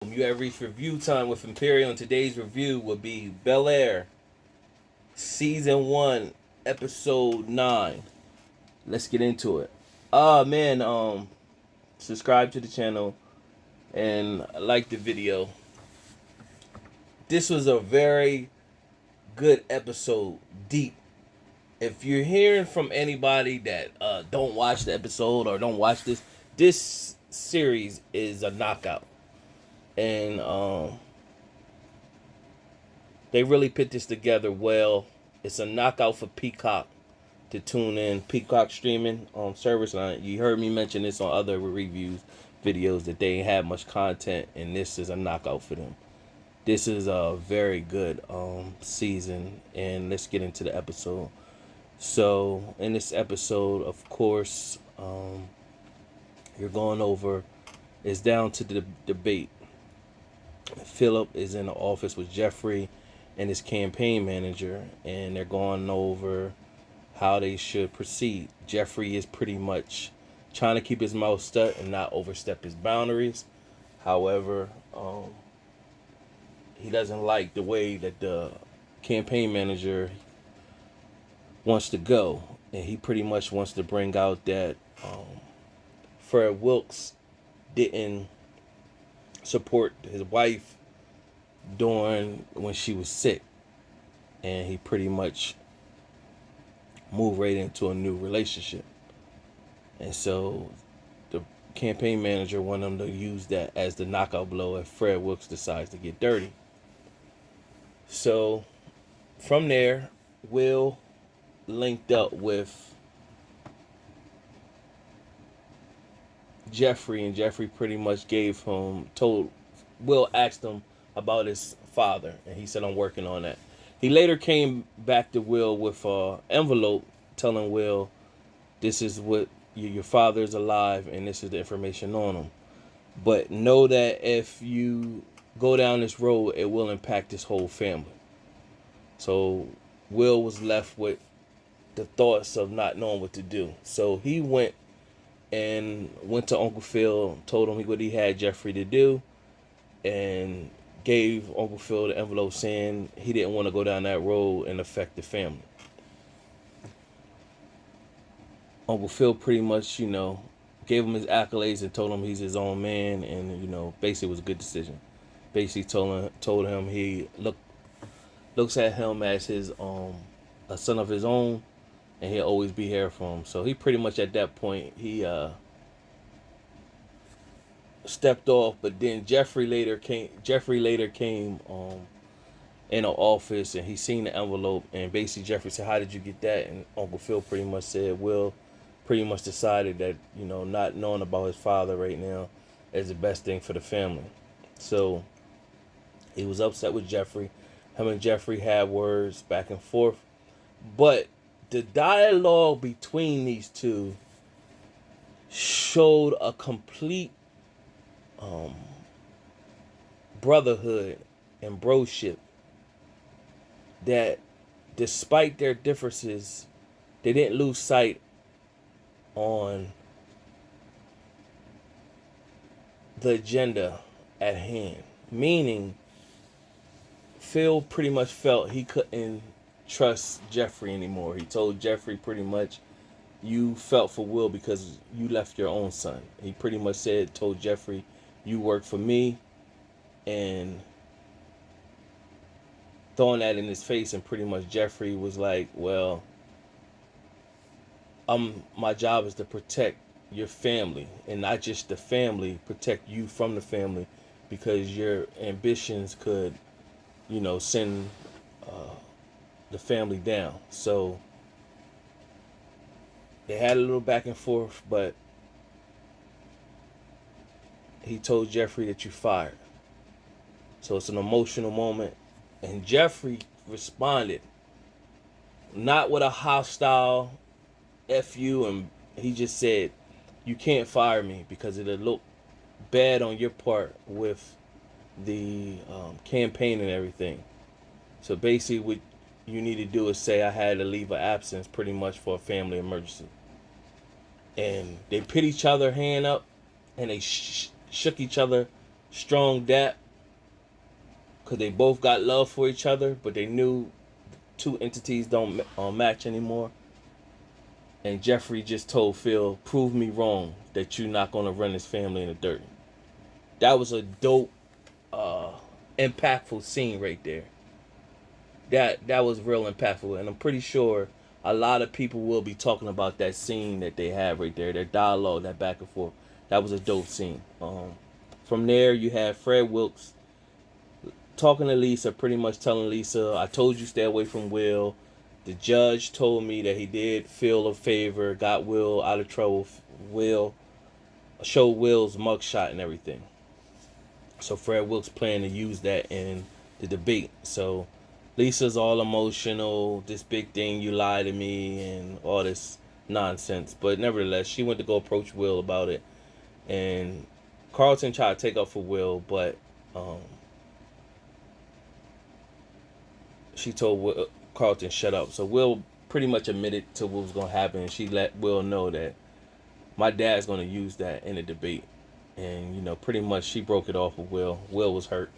You have reached review time with Imperial, and today's review will be Bel-Air, Season 1, Episode 9. Let's get into it. Man, subscribe to the channel and like the video. This was a very good episode, deep. If you're hearing from anybody that don't watch the episode or don't watch this series is a knockout. And they really put this together well. It's a knockout for Peacock to tune in. Peacock streaming service. You heard me mention this on other reviews videos that they ain't have much content, and this is a knockout for them. This is a very good season, and let's get into the episode. So in this episode, of course, you're going over. It's down to the debate. Philip is in the office with Jeffrey and his campaign manager, and they're going over how they should proceed. Jeffrey is pretty much trying to keep his mouth shut and not overstep his boundaries. However, he doesn't like the way that the campaign manager wants to go, and he pretty much wants to bring out that Fred Wilkes didn't support his wife during when she was sick, and he pretty much moved right into a new relationship. And so the campaign manager wanted him to use that as the knockout blow if Fred Wilkes decides to get dirty. So from there, Will linked up with Jeffrey, and Jeffrey pretty much Will asked him about his father, and he said, I'm working on that. He later came back to Will with an envelope telling Will, this is what your father's alive, and this is the information on him. But know that if you go down this road, it will impact his whole family. So Will was left with the thoughts of not knowing what to do. So he went to Uncle Phil, told him what he had Jeffrey to do, and gave Uncle Phil the envelope saying he didn't want to go down that road and affect the family. Uncle Phil pretty much, gave him his accolades and told him he's his own man, and basically it was a good decision. Basically told him he looks at him as his a son of his own, and he'll always be here for him. So he pretty much at that point he stepped off. But then Jeffrey later came in the office, and he seen the envelope, and basically Jeffrey said, how did you get that? And Uncle Phil pretty much said, Will pretty much decided that not knowing about his father right now is the best thing for the family. So he was upset with Jeffrey. Him and Jeffrey had words back and forth, but the dialogue between these two showed a complete brotherhood and broship, that despite their differences, they didn't lose sight on the agenda at hand. Meaning, Phil pretty much felt he couldn't trust Jeffrey anymore. He told Jeffrey pretty much, you felt for Will because you left your own son. He pretty much told Jeffrey, you work for me, and throwing that in his face. And pretty much Jeffrey was like, well, my job is to protect your family, and not just the family, protect you from the family, because your ambitions could send the family down. So they had a little back and forth, but he told Jeffrey that you fired. So it's an emotional moment, and Jeffrey responded not with a hostile F you, and he just said, you can't fire me because it'll look bad on your part with the campaign and everything. So basically what you need to do is say, I had to leave of absence pretty much for a family emergency. And they put each other hand up, and they shook each other strong that because they both got love for each other, but they knew two entities don't match anymore. And Jeffrey just told Phil, "Prove me wrong that you're not gonna run this family in the dirt." That was a dope, uh, impactful scene right there. That was real impactful, and I'm pretty sure a lot of people will be talking about that scene that they have right there, their dialogue, that back and forth. That was a dope scene. From there, you have Fred Wilkes talking to Lisa, pretty much telling Lisa, "I told you stay away from Will. The judge told me that he did Phil a favor, got Will out of trouble. Will showed Will's mugshot and everything." So Fred Wilkes planned to use that in the debate. So Lisa's all emotional, this big thing, you lied to me, and all this nonsense. But nevertheless, she went to go approach Will about it. And Carlton tried to take up for Will, but she told Will, Carlton shut up. So Will pretty much admitted to what was going to happen. She let Will know that my dad's going to use that in the debate. And, pretty much she broke it off with Will. Will was hurt.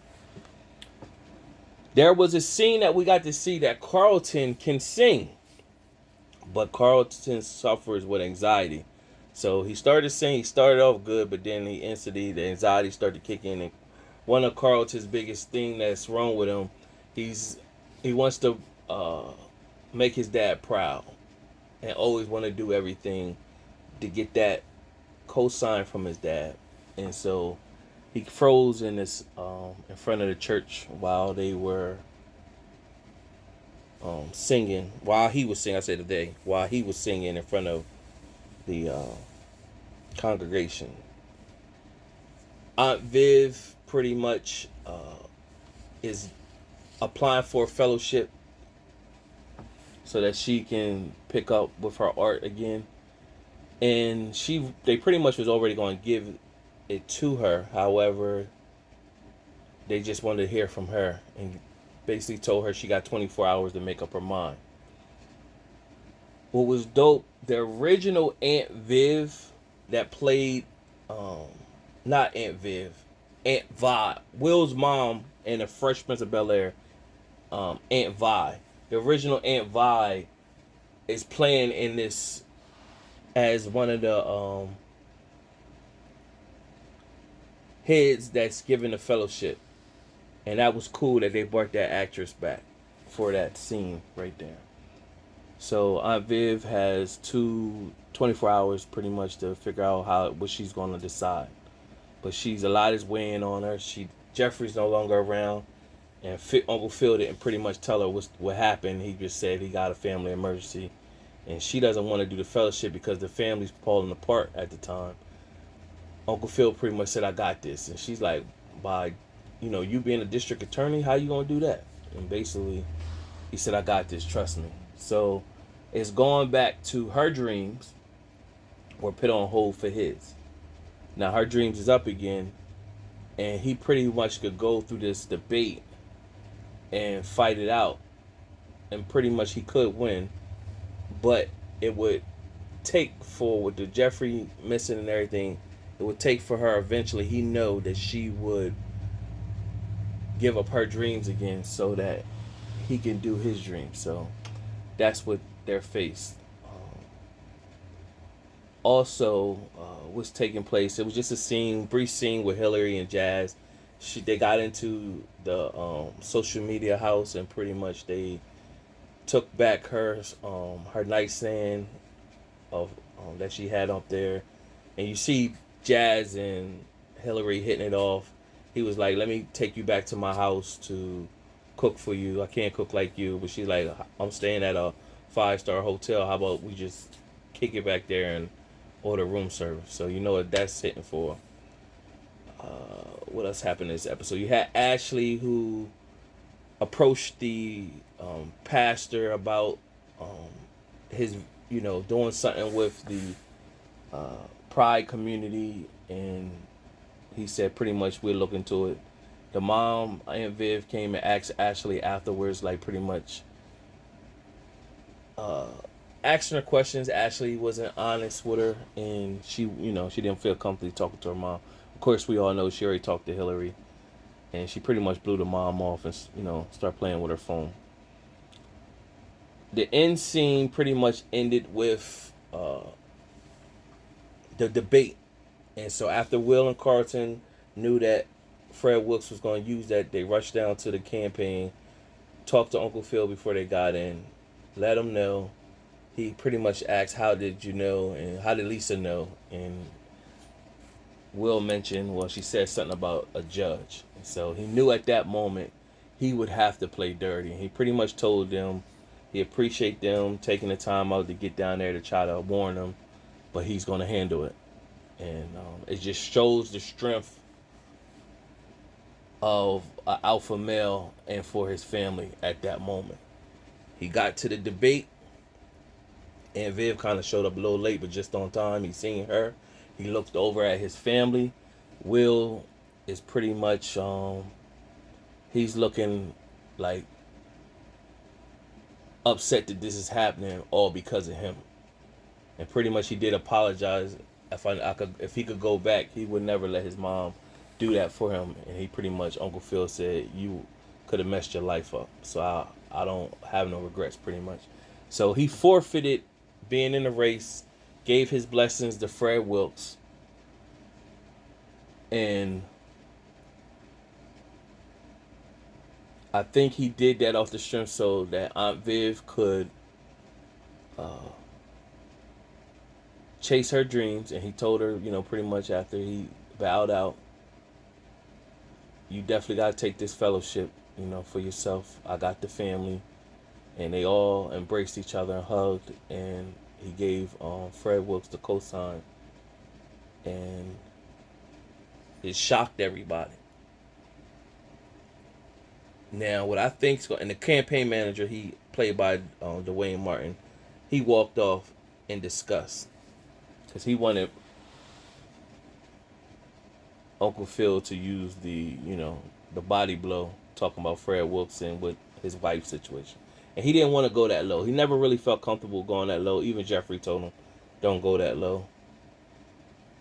There was a scene that we got to see that Carlton can sing, but Carlton suffers with anxiety. So he started to sing. He started off good, but then the anxiety started to kick in. And one of Carlton's biggest thing that's wrong with him, he wants to make his dad proud, and always want to do everything to get that cosign from his dad. And so he froze in front of the church while they were singing. While he was singing, I say today, while he was singing in front of the congregation. Aunt Viv pretty much is applying for a fellowship so that she can pick up with her art again. And they pretty much was already going to give it to her. However, they just wanted to hear from her and basically told her she got 24 hours to make up her mind. What was dope, the original Aunt Viv that played, not Aunt Viv, Aunt Vi, Will's mom in The Fresh Prince of Bel-Air, Aunt Vi. The original Aunt Vi is playing in this as one of the heads that's giving the fellowship. And that was cool that they brought that actress back for that scene right there. So Aunt Viv has 24 hours pretty much to figure out what she's going to decide. But a lot is weighing on her. Jeffrey's no longer around, and Uncle Phil didn't pretty much tell her what happened. He just said he got a family emergency, and she doesn't want to do the fellowship because the family's falling apart at the time. Uncle Phil pretty much said, "I got this," and she's like, "By, you being a district attorney, how you gonna do that?" And basically, he said, "I got this. Trust me." So it's going back to her dreams were put on hold for his. Now her dreams is up again, and he pretty much could go through this debate and fight it out, and pretty much he could win, but it would take for with the Jeffrey missing and everything, it would take for her eventually, he know that she would give up her dreams again so that he can do his dreams. So that's what they're faced. Also, what's taking place, it was just a brief scene with Hillary and Jazz. They got into the social media house, and pretty much they took back her nightstand of that she had up there. And you see Jazz and Hillary hitting it off. He was like, "Let me take you back to my house to cook for you. I can't cook like you." But she's like, "I'm staying at a 5-star hotel. How about we just kick it back there and order room service?" So you know what that's hitting for. What else happened in this episode? You had Ashley, who approached the pastor about his, doing something with the Pride community, and he said pretty much we'll look into it. The mom, Aunt Viv, came and asked Ashley afterwards, like pretty much asking her questions. Ashley wasn't honest with her, and she didn't feel comfortable talking to her mom. course, we all know she already talked to Hillary, and she pretty much blew the mom off and start playing with her phone. The end scene pretty much ended with the debate, and so after Will and Carlton knew that Fred Wilkes was going to use that, they rushed down to the campaign, talked to Uncle Phil before they got in, let him know. He pretty much asked, "How did you know?" and "How did Lisa know?" And Will mentioned, well, she said something about a judge. And so he knew at that moment he would have to play dirty. And he pretty much told them he appreciate them taking the time out to get down there to try to warn them, but he's going to handle it. And it just shows the strength of an alpha male and for his family at that moment. He got to the debate, and Viv kind of showed up a little late, but just on time. He seen her. He looked over at his family. Will is pretty much he's looking like upset that this is happening all because of him. And pretty much he did apologize. If he could go back, he would never let his mom do that for him. And he pretty much, Uncle Phil said, "You could have messed your life up. So I don't have no regrets," pretty much. So he forfeited being in the race, gave his blessings to Fred Wilkes, and I think he did that off the strength so that Aunt Viv could chase her dreams. And he told her, pretty much after he bowed out, "You definitely got to take this fellowship, for yourself. I got the family." And they all embraced each other and hugged, and he gave Fred Wilkes the cosign, and it shocked everybody. Now, what I think's going, and the campaign manager, he played by Dwayne Martin, he walked off in disgust because he wanted Uncle Phil to use the body blow, talking about Fred Wilkes and with his wife situation. And he didn't want to go that low. He never really felt comfortable going that low. Even Jeffrey told him, "Don't go that low."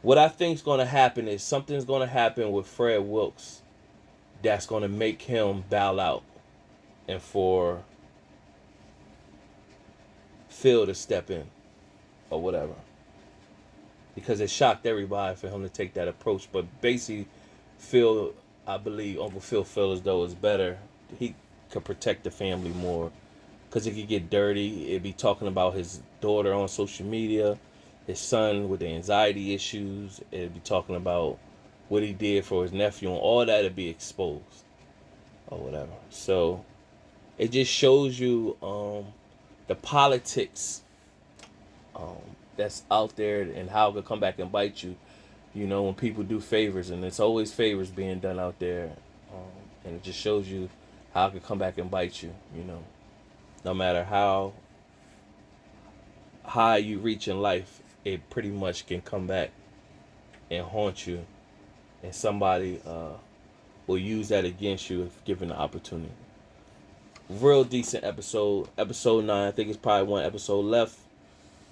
What I think's going to happen is something's going to happen with Fred Wilkes that's going to make him bow out, and for Phil to step in or whatever. Because it shocked everybody for him to take that approach. But basically, I believe Uncle Phil felt as though it's better. He could protect the family more. Because it could get dirty. It'd be talking about his daughter on social media, his son with the anxiety issues. It'd be talking about what he did for his nephew, and all that would be exposed or whatever. So it just shows you the politics that's out there and how it could come back and bite you. When people do favors, and it's always favors being done out there, and it just shows you how it could come back and bite you. No matter how high you reach in life, it pretty much can come back and haunt you, and somebody will use that against you if given the opportunity. Real decent episode. Episode 9. I think it's probably one episode left.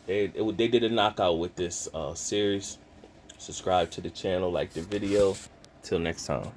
They did a knockout with this series. Subscribe to the channel, like the video. Till next time.